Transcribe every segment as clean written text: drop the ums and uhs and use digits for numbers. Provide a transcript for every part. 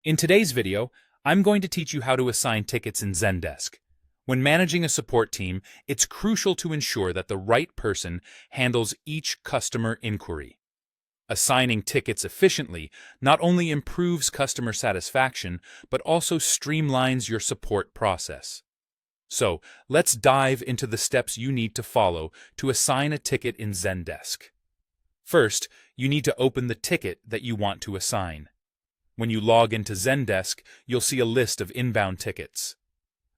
In today's video, I'm going to teach you how to assign tickets in Zendesk. When managing a support team, it's crucial to ensure that the right person handles each customer inquiry. Assigning tickets efficiently not only improves customer satisfaction, but also streamlines your support process. So, let's dive into the steps you need to follow to assign a ticket in Zendesk. First, you need to open the ticket that you want to assign. When you log into Zendesk, you'll see a list of inbound tickets.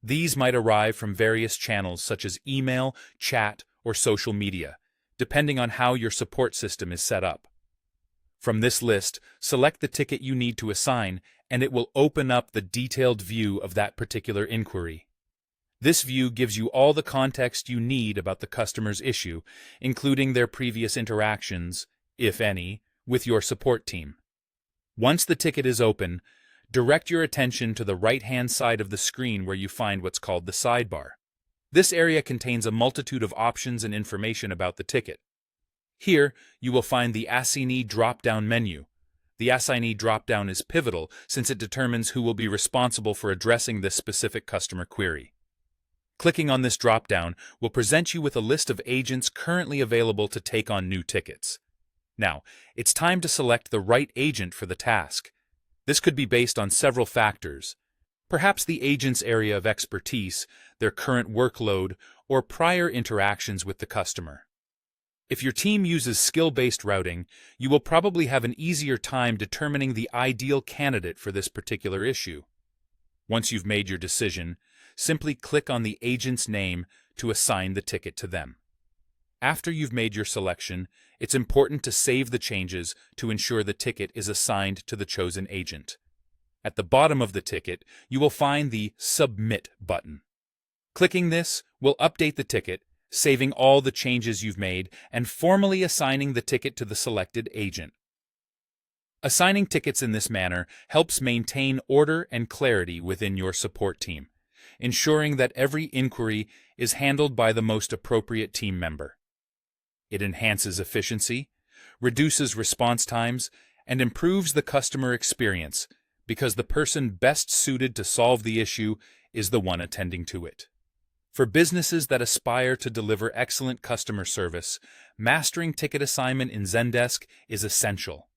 These might arrive from various channels such as email, chat, or social media, depending on how your support system is set up. From this list, select the ticket you need to assign, and it will open up the detailed view of that particular inquiry. This view gives you all the context you need about the customer's issue, including their previous interactions, if any, with your support team. Once the ticket is open, direct your attention to the right-hand side of the screen where you find what's called the sidebar. This area contains a multitude of options and information about the ticket. Here, you will find the Assignee drop-down menu. The Assignee drop-down is pivotal since it determines who will be responsible for addressing this specific customer query. Clicking on this drop-down will present you with a list of agents currently available to take on new tickets. Now, it's time to select the right agent for the task. This could be based on several factors. Perhaps the agent's area of expertise, their current workload, or prior interactions with the customer. If your team uses skill-based routing, you will probably have an easier time determining the ideal candidate for this particular issue. Once you've made your decision, simply click on the agent's name to assign the ticket to them. After you've made your selection, it's important to save the changes to ensure the ticket is assigned to the chosen agent. At the bottom of the ticket, you will find the Submit button. Clicking this will update the ticket, saving all the changes you've made and formally assigning the ticket to the selected agent. Assigning tickets in this manner helps maintain order and clarity within your support team, ensuring that every inquiry is handled by the most appropriate team member. It enhances efficiency, reduces response times, and improves the customer experience because the person best suited to solve the issue is the one attending to it. For businesses that aspire to deliver excellent customer service, mastering ticket assignment in Zendesk is essential.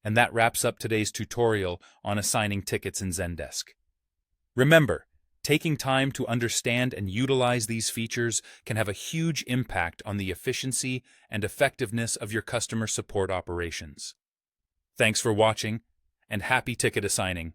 And that wraps up today's tutorial on assigning tickets in Zendesk. Remember, taking time to understand and utilize these features can have a huge impact on the efficiency and effectiveness of your customer support operations. Thanks for watching, and happy ticket assigning.